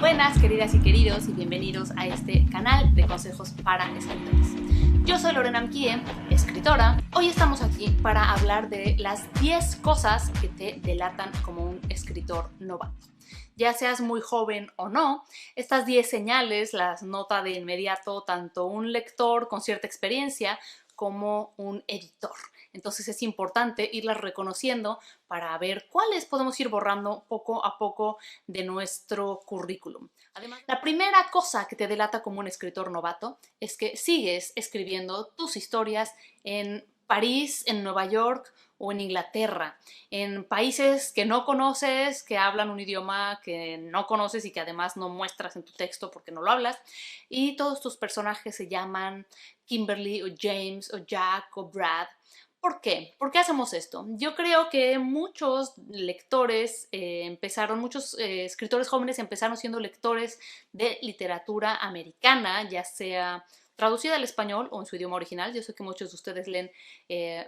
Buenas queridas y queridos y bienvenidos a este canal de consejos para escritores. Yo soy Lorena Amquie, escritora. Hoy estamos aquí para hablar de las 10 cosas que te delatan como un escritor novato. Ya seas muy joven o no, estas 10 señales las nota de inmediato tanto un lector con cierta experiencia como un editor. Entonces es importante irlas reconociendo para ver cuáles podemos ir borrando poco a poco de nuestro currículum. Además, la primera cosa que te delata como un escritor novato es que sigues escribiendo tus historias en París, en Nueva York o en Inglaterra, en países que no conoces, que hablan un idioma que no conoces y que además no muestras en tu texto porque no lo hablas, y todos tus personajes se llaman Kimberly o James o Jack o Brad. ¿Por qué? ¿Por qué hacemos esto? Yo creo que muchos lectores muchos escritores jóvenes empezaron siendo lectores de literatura americana, ya sea traducida al español o en su idioma original. Yo sé que muchos de ustedes leen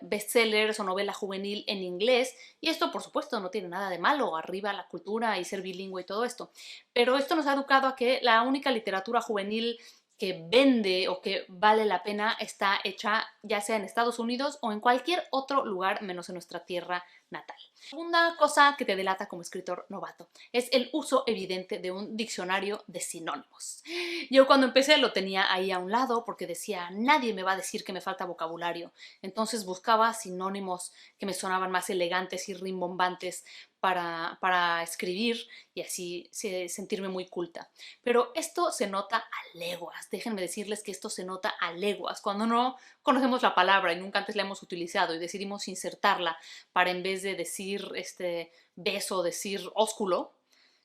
bestsellers o novela juvenil en inglés y esto por supuesto no tiene nada de malo, arriba la cultura y ser bilingüe y todo esto, pero esto nos ha educado a que la única literatura juvenil que vende o que vale la pena está hecha ya sea en Estados Unidos o en cualquier otro lugar menos en nuestra tierra natal. La segunda cosa que te delata como escritor novato es el uso evidente de un diccionario de sinónimos. Yo cuando empecé lo tenía ahí a un lado porque decía, nadie me va a decir que me falta vocabulario. Entonces buscaba sinónimos que me sonaban más elegantes y rimbombantes para escribir y así sentirme muy culta. Pero esto se nota a leguas. Déjenme decirles que esto se nota a leguas. Cuando no conocemos la palabra y nunca antes la hemos utilizado y decidimos insertarla para en vez de decir beso, decir ósculo,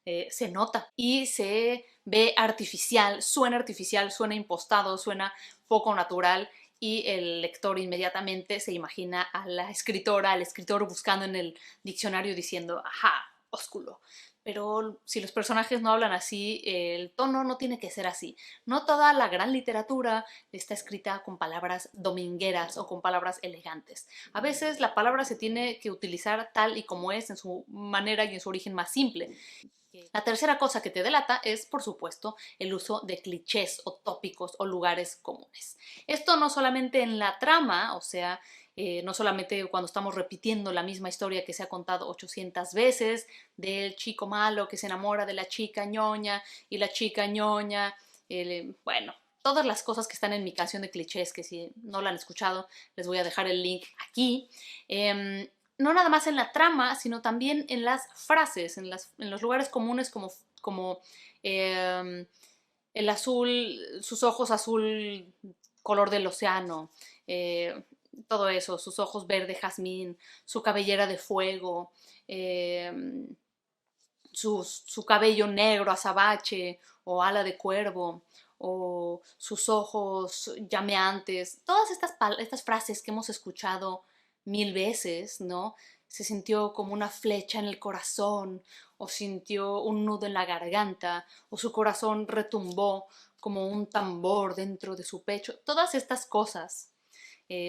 se nota y se ve artificial, suena impostado, suena poco natural y el lector inmediatamente se imagina a la escritora, al escritor buscando en el diccionario diciendo, ajá, ósculo. Pero si los personajes no hablan así, el tono no tiene que ser así. No toda la gran literatura está escrita con palabras domingueras o con palabras elegantes. A veces la palabra se tiene que utilizar tal y como es en su manera y en su origen más simple. La tercera cosa que te delata es, por supuesto, el uso de clichés o tópicos o lugares comunes. Esto no solamente en la trama, o sea, no solamente cuando estamos repitiendo la misma historia que se ha contado 800 veces, del chico malo que se enamora de la chica ñoña y la chica ñoña, bueno, todas las cosas que están en mi canción de clichés, que si no la han escuchado, les voy a dejar el link aquí. No nada más en la trama, sino también en las frases, en los lugares comunes como el azul, sus ojos azul, color del océano, todo eso, sus ojos verde jazmín, su cabellera de fuego, su cabello negro azabache o ala de cuervo, o sus ojos llameantes, todas estas frases que hemos escuchado 1000 veces, ¿no? Se sintió como una flecha en el corazón, o sintió un nudo en la garganta, o su corazón retumbó como un tambor dentro de su pecho. Todas estas cosas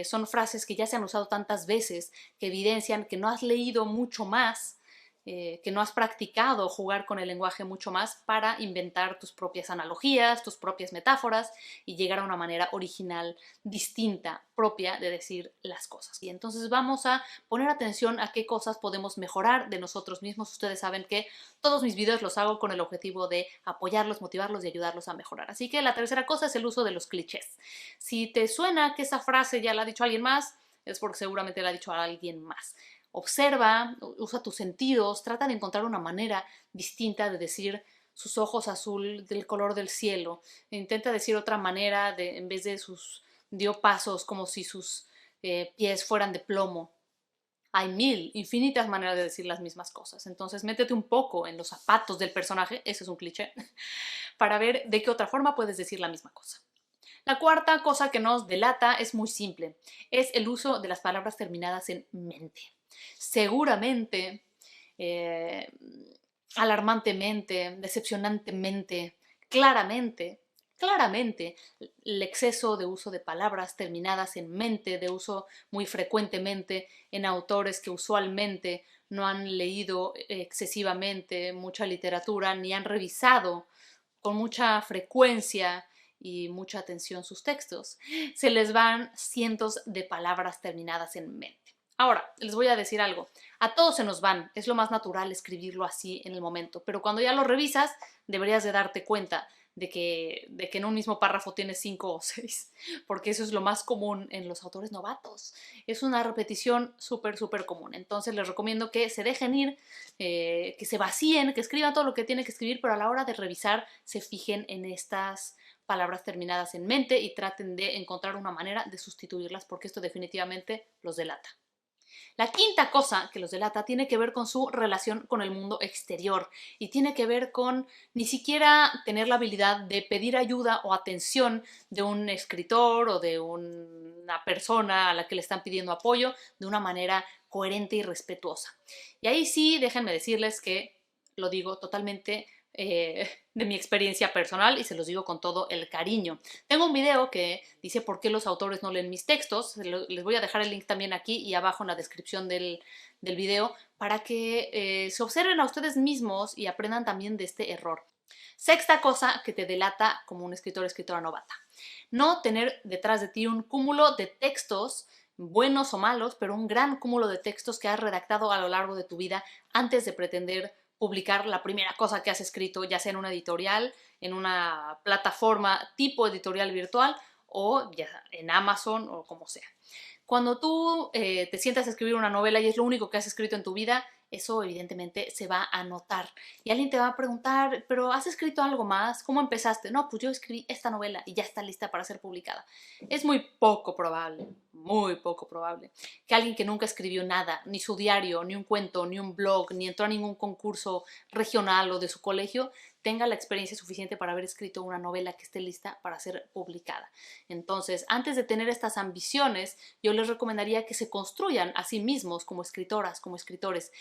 son frases que ya se han usado tantas veces que evidencian que no has leído mucho más, que no has practicado jugar con el lenguaje mucho más para inventar tus propias analogías, tus propias metáforas y llegar a una manera original, distinta, propia de decir las cosas. Y entonces vamos a poner atención a qué cosas podemos mejorar de nosotros mismos. Ustedes saben que todos mis videos los hago con el objetivo de apoyarlos, motivarlos y ayudarlos a mejorar. Así que la tercera cosa es el uso de los clichés. Si te suena que esa frase ya la ha dicho alguien más, es porque seguramente la ha dicho a alguien más. Observa, usa tus sentidos, trata de encontrar una manera distinta de decir sus ojos azul del color del cielo. Intenta decir otra manera en vez de dio pasos como si sus pies fueran de plomo. Hay infinitas maneras de decir las mismas cosas. Entonces métete un poco en los zapatos del personaje, ese es un cliché, para ver de qué otra forma puedes decir la misma cosa. La cuarta cosa que nos delata es muy simple, es el uso de las palabras terminadas en mente. Seguramente, alarmantemente, decepcionantemente, claramente, el exceso de uso de palabras terminadas en mente, de uso muy frecuentemente en autores que usualmente no han leído excesivamente mucha literatura ni han revisado con mucha frecuencia y mucha atención sus textos, se les van cientos de palabras terminadas en mente. Ahora, les voy a decir algo. A todos se nos van. Es lo más natural escribirlo así en el momento. Pero cuando ya lo revisas, deberías de darte cuenta de que en un mismo párrafo tienes 5 o 6, porque eso es lo más común en los autores novatos. Es una repetición súper, súper común. Entonces les recomiendo que se dejen ir, que se vacíen, que escriban todo lo que tienen que escribir, pero a la hora de revisar se fijen en estas palabras terminadas en mente y traten de encontrar una manera de sustituirlas, porque esto definitivamente los delata. La quinta cosa que los delata tiene que ver con su relación con el mundo exterior y tiene que ver con ni siquiera tener la habilidad de pedir ayuda o atención de un escritor o de una persona a la que le están pidiendo apoyo de una manera coherente y respetuosa. Y ahí sí, déjenme decirles que lo digo totalmente de mi experiencia personal y se los digo con todo el cariño. Tengo un video que dice por qué los autores no leen mis textos. Les voy a dejar el link también aquí y abajo en la descripción del video para que se observen a ustedes mismos y aprendan también de este error. Sexta cosa que te delata como un escritor o escritora novata. No tener detrás de ti un cúmulo de textos buenos o malos, pero un gran cúmulo de textos que has redactado a lo largo de tu vida antes de pretender publicar la primera cosa que has escrito, ya sea en una editorial, en una plataforma tipo editorial virtual o ya en Amazon o como sea. Cuando tú te sientas a escribir una novela y es lo único que has escrito en tu vida, eso evidentemente se va a notar. Y alguien te va a preguntar, ¿pero has escrito algo más? ¿Cómo empezaste? No, pues yo escribí esta novela y ya está lista para ser publicada. Es muy poco probable que alguien que nunca escribió nada, ni su diario, ni un cuento, ni un blog, ni entró a ningún concurso regional o de su colegio, tenga la experiencia suficiente para haber escrito una novela que esté lista para ser publicada. Entonces, antes de tener estas ambiciones, yo les recomendaría que se construyan a sí mismos como escritoras, como escritores.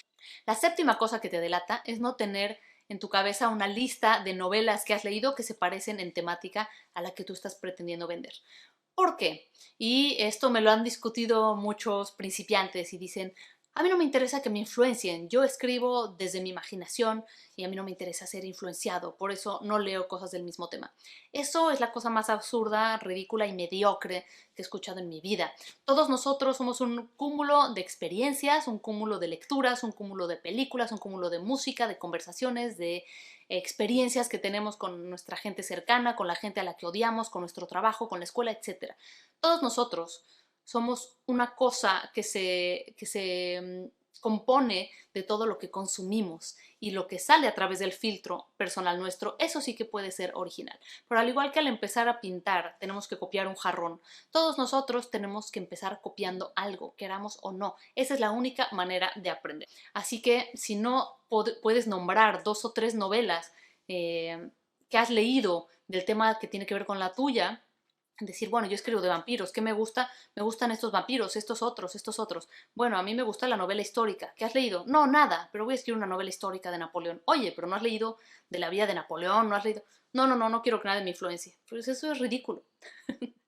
La séptima cosa que te delata es no tener en tu cabeza una lista de novelas que has leído que se parecen en temática a la que tú estás pretendiendo vender. ¿Por qué? Y esto me lo han discutido muchos principiantes y dicen, a mí no me interesa que me influencien, yo escribo desde mi imaginación y a mí no me interesa ser influenciado, por eso no leo cosas del mismo tema. Eso es la cosa más absurda, ridícula y mediocre que he escuchado en mi vida. Todos nosotros somos un cúmulo de experiencias, un cúmulo de lecturas, un cúmulo de películas, un cúmulo de música, de conversaciones, de experiencias que tenemos con nuestra gente cercana, con la gente a la que odiamos, con nuestro trabajo, con la escuela, etc. Todos nosotros somos una cosa que se compone de todo lo que consumimos y lo que sale a través del filtro personal nuestro, eso sí que puede ser original. Pero al igual que al empezar a pintar tenemos que copiar un jarrón, todos nosotros tenemos que empezar copiando algo, queramos o no. Esa es la única manera de aprender. Así que si no puedes nombrar 2 o 3 novelas que has leído del tema que tiene que ver con la tuya, decir, bueno, yo escribo de vampiros, ¿qué me gusta? Me gustan estos vampiros, estos otros, estos otros. Bueno, a mí me gusta la novela histórica. ¿Qué has leído? No, nada, pero voy a escribir una novela histórica de Napoleón. Oye, pero no has leído de la vida de Napoleón, no has leído... No quiero que nadie me influencie. Pues eso es ridículo.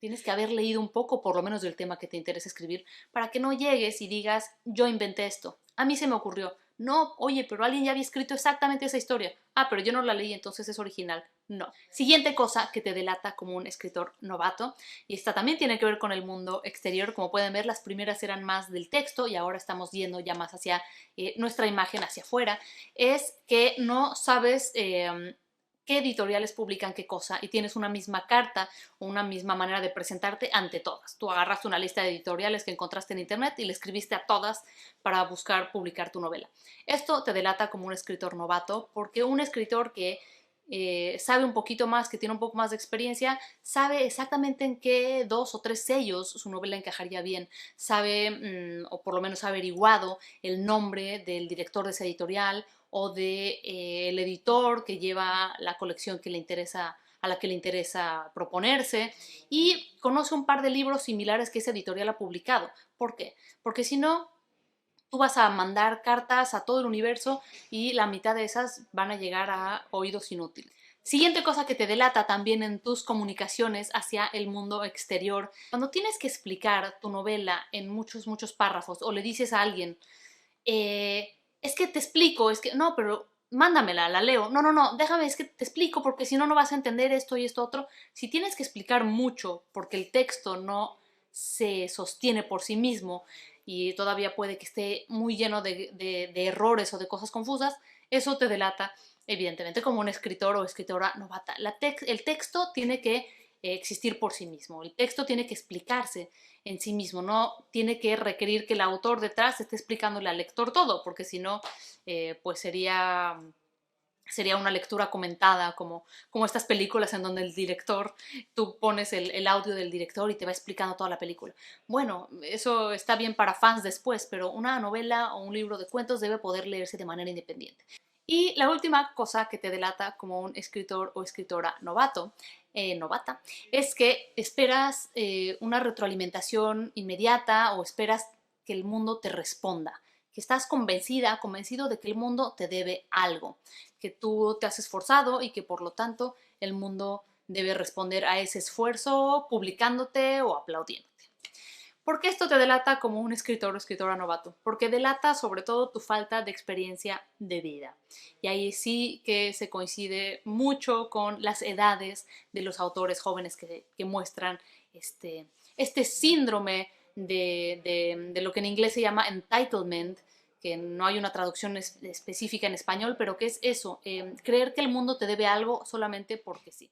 Tienes que haber leído un poco, por lo menos, del tema que te interesa escribir, para que no llegues y digas, yo inventé esto, a mí se me ocurrió. No, oye, pero alguien ya había escrito exactamente esa historia. Ah, pero yo no la leí, entonces es original. No. Siguiente cosa que te delata como un escritor novato, y esta también tiene que ver con el mundo exterior. Como pueden ver, las primeras eran más del texto y ahora estamos yendo ya más hacia nuestra imagen, hacia afuera, es que no sabes qué editoriales publican qué cosa y tienes una misma carta o una misma manera de presentarte ante todas. Tú agarraste una lista de editoriales que encontraste en internet y le escribiste a todas para buscar publicar tu novela. Esto te delata como un escritor novato, porque un escritor que sabe un poquito más, que tiene un poco más de experiencia, sabe exactamente en qué 2 o 3 sellos su novela encajaría bien, sabe, o por lo menos ha averiguado el nombre del director de esa editorial o de el editor que lleva la colección que le interesa, a la que le interesa proponerse, y conoce un par de libros similares que esa editorial ha publicado. ¿Por qué? Porque si no, tú vas a mandar cartas a todo el universo y la mitad de esas van a llegar a oídos inútiles. Siguiente cosa que te delata también en tus comunicaciones hacia el mundo exterior. Cuando tienes que explicar tu novela en muchos párrafos o le dices a alguien, es que te explico, es que no, pero mándamela, la leo. No, no, no, déjame, es que te explico porque si no, no vas a entender esto y esto otro. Si tienes que explicar mucho porque el texto no se sostiene por sí mismo y todavía puede que esté muy lleno de errores o de cosas confusas, eso te delata, evidentemente, como un escritor o escritora novata. El texto tiene que existir por sí mismo, el texto tiene que explicarse en sí mismo, no tiene que requerir que el autor detrás esté explicándole al lector todo, porque si no, pues sería una lectura comentada, como estas películas en donde el director, tú pones el audio del director y te va explicando toda la película. Bueno, eso está bien para fans después, pero una novela o un libro de cuentos debe poder leerse de manera independiente. Y la última cosa que te delata como un escritor o escritora novata, es que esperas una retroalimentación inmediata o esperas que el mundo te responda, que estás convencido de que el mundo te debe algo, que tú te has esforzado y que por lo tanto el mundo debe responder a ese esfuerzo publicándote o aplaudiéndote. ¿Por qué esto te delata como un escritor o escritora novato? Porque delata sobre todo tu falta de experiencia de vida. Y ahí sí que se coincide mucho con las edades de los autores jóvenes que muestran este síndrome de lo que en inglés se llama entitlement, que no hay una traducción específica en español, pero que es eso, creer que el mundo te debe algo solamente porque sí.